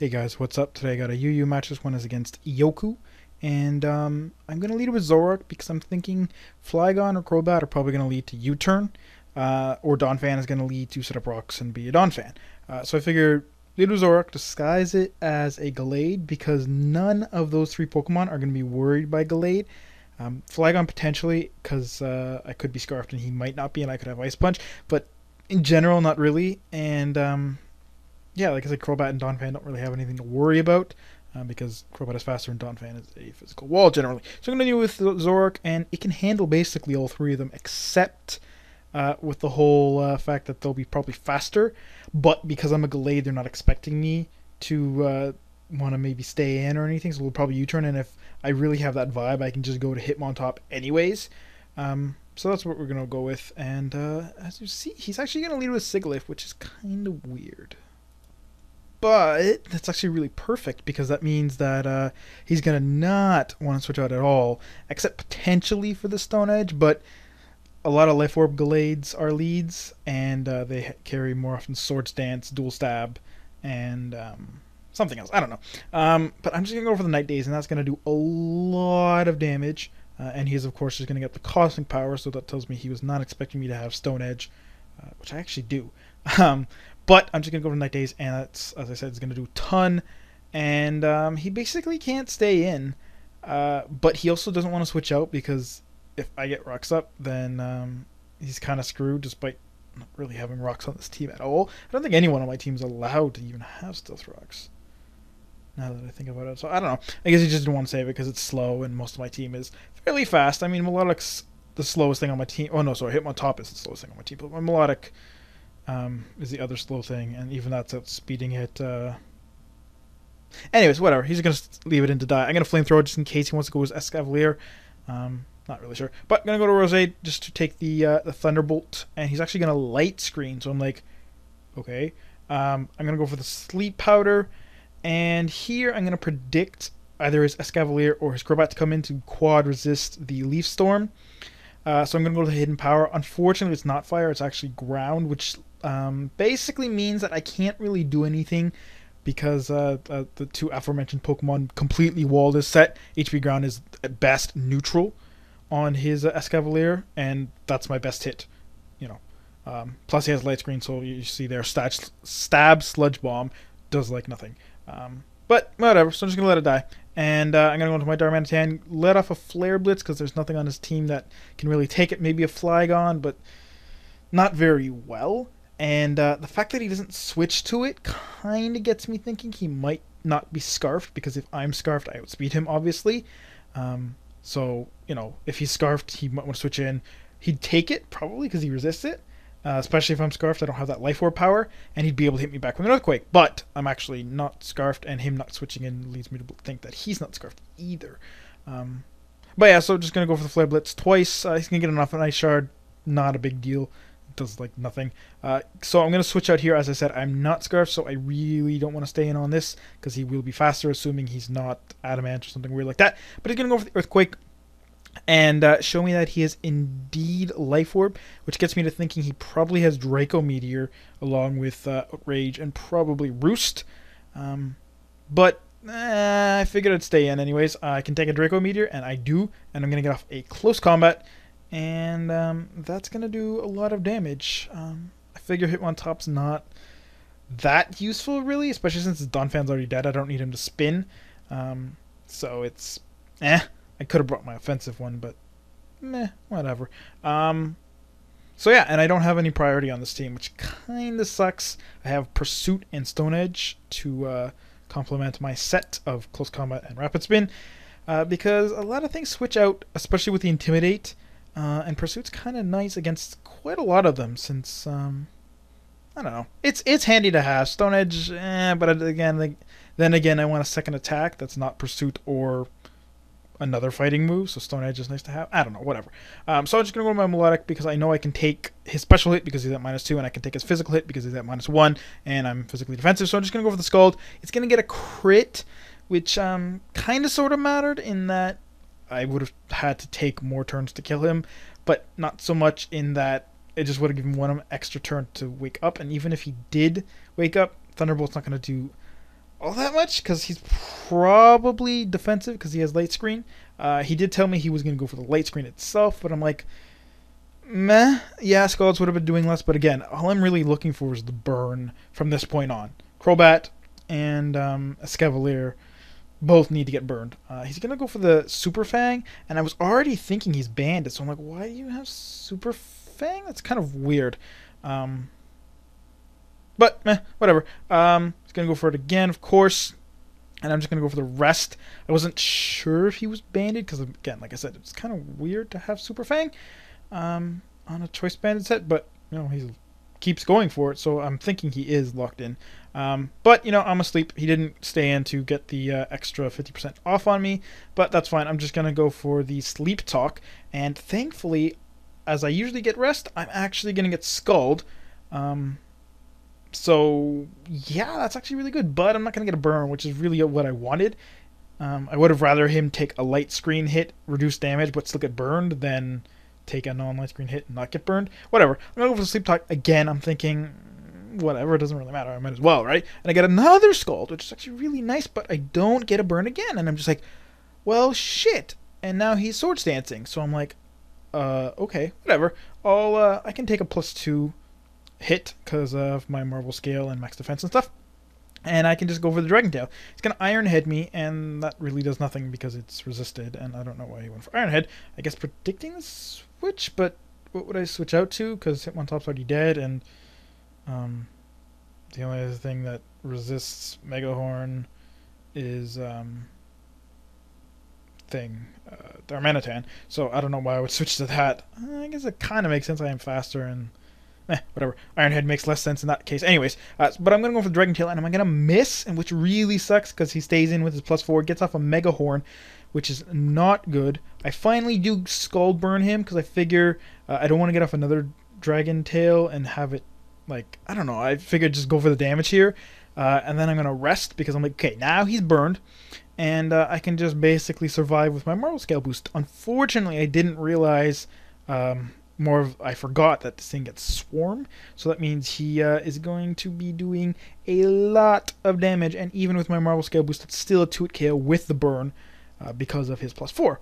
Hey guys, what's up? Today I got a Iyokuu match. This one is against Iyokuu. And I'm going to lead it with Zoroark because I'm thinking Flygon or Crobat are probably going to lead to U-turn. Or Donphan is going to lead to set up rocks and be a Donphan. So I figured lead with Zoroark, disguise it as a Gallade because none of those three Pokemon are going to be worried by Gallade. Flygon potentially because I could be Scarfed and he might not be and I could have Ice Punch. But in general, not really. And yeah, like I said, Crobat and Donphan don't really have anything to worry about because Crobat is faster and Donphan is a physical wall generally. So I'm going to deal with Zoroark, and it can handle basically all three of them except with the whole fact that they'll be probably faster. But because I'm a Gallade, they're not expecting me to want to maybe stay in or anything, so we'll probably U-turn, and if I really have that vibe, I can just go to Hitmontop anyways. So that's what we're going to go with, and as you see, he's actually going to lead with Sigilyph, which is kind of weird. But that's actually really perfect because that means that he's going to not want to switch out at all, except potentially for the Stone Edge, but a lot of Life Orb Gallades are leads, and they carry more often Swords Dance, Dual Stab, and something else. I don't know. But I'm just going to go for the Night Days, and that's going to do a lot of damage. And he's, of course, just going to get the Cosmic Power, so that tells me he was not expecting me to have Stone Edge, which I actually do. But I'm just going to go for Night Days, and that's, as I said, it's going to do a ton. And he basically can't stay in. But he also doesn't want to switch out, because if I get rocks up, then he's kind of screwed, despite not really having rocks on this team at all. I don't think anyone on my team is allowed to even have Stealth Rocks, now that I think about it. So I don't know. I guess he just didn't want to save it because it's slow, and most of my team is fairly fast. I mean, Melodic's the slowest thing on my team. Oh, no, sorry. Hitmontop is the slowest thing on my team. But my Melodic is the other slow thing, and even that's outspeeding it. Anyways, whatever. He's going to leave it in to die. I'm going to Flamethrower just in case he wants to go with Escavalier. Not really sure. But I'm going to go to Rosé just to take the Thunderbolt, and he's actually going to Light Screen. So I'm like, okay. I'm going to go for the Sleep Powder, and here I'm going to predict either his Escavalier or his Crobat to come in to quad resist the Leaf Storm. So I'm going to go to the Hidden Power. Unfortunately, it's not Fire. It's actually Ground, which basically means that I can't really do anything because the two aforementioned Pokemon completely wall this set. HP Ground is at best neutral on his Escavalier, and that's my best hit. You know, plus he has Light Screen, so you see there, Stab Sludge Bomb does like nothing. But whatever, so I'm just going to let it die. And I'm going to go into my Darmanitan, let off a Flare Blitz because there's nothing on his team that can really take it. Maybe a Flygon, but not very well. And the fact that he doesn't switch to it kind of gets me thinking he might not be Scarfed, because if I'm Scarfed, I outspeed him, obviously. So, you know, if he's Scarfed, he might want to switch in. He'd take it, probably, because he resists it. Especially if I'm Scarfed, I don't have that Life Orb power, and he'd be able to hit me back with an Earthquake. But I'm actually not Scarfed, and him not switching in leads me to think that he's not Scarfed either. But yeah, so just going to go for the Flare Blitz twice. He's going to get enough of an Ice Shard. Not a big deal. It does like nothing. So I'm going to switch out here. As I said, I'm not Scarfed, so I really don't want to stay in on this, because he will be faster, assuming he's not Adamant or something weird like that. But he's going to go for the Earthquake and show me that he is indeed Life Orb, which gets me to thinking he probably has Draco Meteor along with Outrage and probably Roost. But I figured I'd stay in anyways. I can take a Draco Meteor, and I do, and I'm going to get off a Close Combat, and that's going to do a lot of damage. I figure Hitmontop's not that useful, really, especially since his Donphan's already dead. I don't need him to spin. So it's I could have brought my offensive one, but meh, whatever. So yeah, and I don't have any priority on this team, which kind of sucks. I have Pursuit and Stone Edge to complement my set of Close Combat and Rapid Spin, because a lot of things switch out, especially with the Intimidate, and Pursuit's kind of nice against quite a lot of them, since, I don't know. It's handy to have. Stone Edge, but again, then again, I want a second attack that's not Pursuit or another fighting move, so Stone Edge is nice to have. I don't know, whatever. So I'm just going to go to my Melodic because I know I can take his special hit because he's at -2, and I can take his physical hit because he's at -1, and I'm physically defensive, so I'm just going to go for the Scald. It's going to get a crit, which kind of sort of mattered in that I would have had to take more turns to kill him, but not so much in that it just would have given one extra turn to wake up, and even if he did wake up, Thunderbolt's not going to do all that much because he's probably defensive because he has light screen. He did tell me he was going to go for the light screen itself, but I'm like, meh. Yeah, Scalds would have been doing less, but again, all I'm really looking for is the burn from this point on. Crobat and Escavalier both need to get burned. He's going to go for the Super Fang, and I was already thinking he's banded, so I'm like, why do you have Super Fang? That's kind of weird. But, meh, whatever. He's going to go for it again, of course. And I'm just going to go for the rest. I wasn't sure if he was banded, because, again, like I said, it's kind of weird to have Super Fang on a Choice Banded set. But, you know, he keeps going for it, so I'm thinking he is locked in. But, you know, I'm asleep. He didn't stay in to get the extra 50% off on me. But that's fine. I'm just going to go for the Sleep Talk. And thankfully, as I usually get rest, I'm actually going to get Scald. So, yeah, that's actually really good, but I'm not going to get a burn, which is really what I wanted. I would have rather him take a light screen hit, reduce damage, but still get burned, than take a non-light screen hit and not get burned. Whatever. I'm going to go for the Sleep Talk again. I'm thinking, whatever, it doesn't really matter. I might as well, right? And I get another Scald, which is actually really nice, but I don't get a burn again. And I'm just like, well, shit. And now he's Swords Dancing. So I'm like, okay, whatever. I can take a +2 hit because of my Marvel Scale and max defense and stuff, and I can just go for the Dragon Tail. It's gonna Iron Head me, and that really does nothing because it's resisted, and I don't know why he went for Iron Head. I guess predicting the switch, but what would I switch out to? Because Hitmontop's already dead, and the only other thing that resists Mega Horn is Darmanitan. So I don't know why I would switch to that. I guess it kind of makes sense. I am faster and whatever. Iron Head makes less sense in that case. Anyways, but I'm going to go for Dragon Tail, and I'm going to miss, and which really sucks because he stays in with his +4, gets off a Mega Horn, which is not good. I finally do Scald Burn him because I figure I don't want to get off another Dragon Tail and have it, like, I don't know. I figured just go for the damage here, and then I'm going to rest because I'm like, okay, now he's burned, and I can just basically survive with my Marvel Scale boost. Unfortunately, I didn't realize... I forgot that this thing gets Swarm, so that means he is going to be doing a lot of damage, and even with my Marvel Scale boost, it's still a 2-hit KO with the burn because of his +4.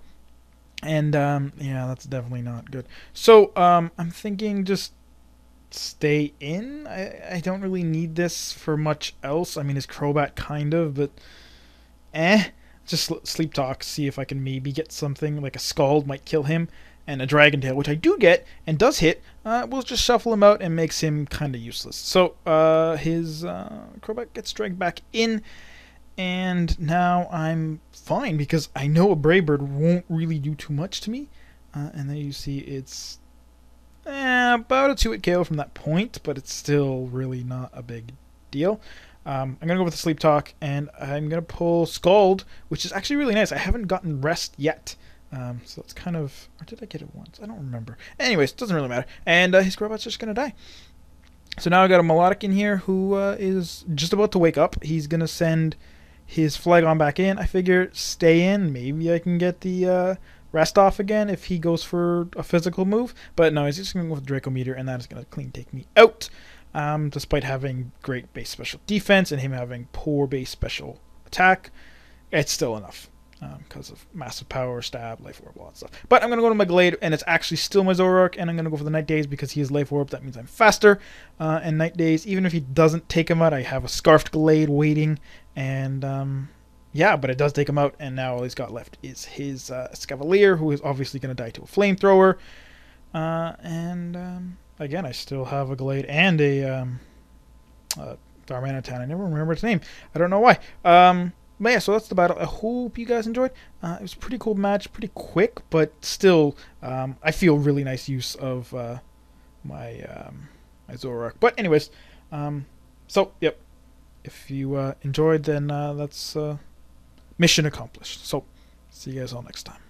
And yeah, that's definitely not good. So I'm thinking just stay in. I don't really need this for much else. I mean, his Crobat kind of, but just Sleep Talk, see if I can maybe get something, like a Scald might kill him, and a Dragon Tail, which I do get, and does hit, we'll just shuffle him out and makes him kind of useless. So, his Crobat gets dragged back in, and now I'm fine, because I know a Brave Bird won't really do too much to me. And then you see it's about a 2-hit KO from that point, but it's still really not a big deal. I'm going to go with the Sleep Talk, and I'm going to pull Scald, which is actually really nice. I haven't gotten rest yet. So it's kind of... Or did I get it once? I don't remember. Anyways, doesn't really matter. And his Crobat's just going to die. So now I got a Melodic in here who is just about to wake up. He's going to send his Flygon back in. I figure stay in. Maybe I can get the rest off again if he goes for a physical move. But no, he's just going to go with Draco Meteor, and that is going to clean take me out. Despite having great base special defense and him having poor base special attack, it's still enough. Because of massive power, stab, life orb, all that stuff. But I'm going to go to my Glade, and it's actually still my Zoroark, and I'm going to go for the Night Daze because he has life orb. That means I'm faster. And Night Daze, even if he doesn't take him out, I have a Scarfed Glade waiting. And yeah, but it does take him out, and now all he's got left is his Escavalier, who is obviously going to die to a Flamethrower. Again, I still have a Glade and a Darmanitan. I never remember its name. I don't know why. But yeah, so that's the battle. I hope you guys enjoyed. It was a pretty cool match, pretty quick, but still, I feel really nice use of my Zoroark. But anyways, so yep, if you enjoyed, then that's mission accomplished. So see you guys all next time.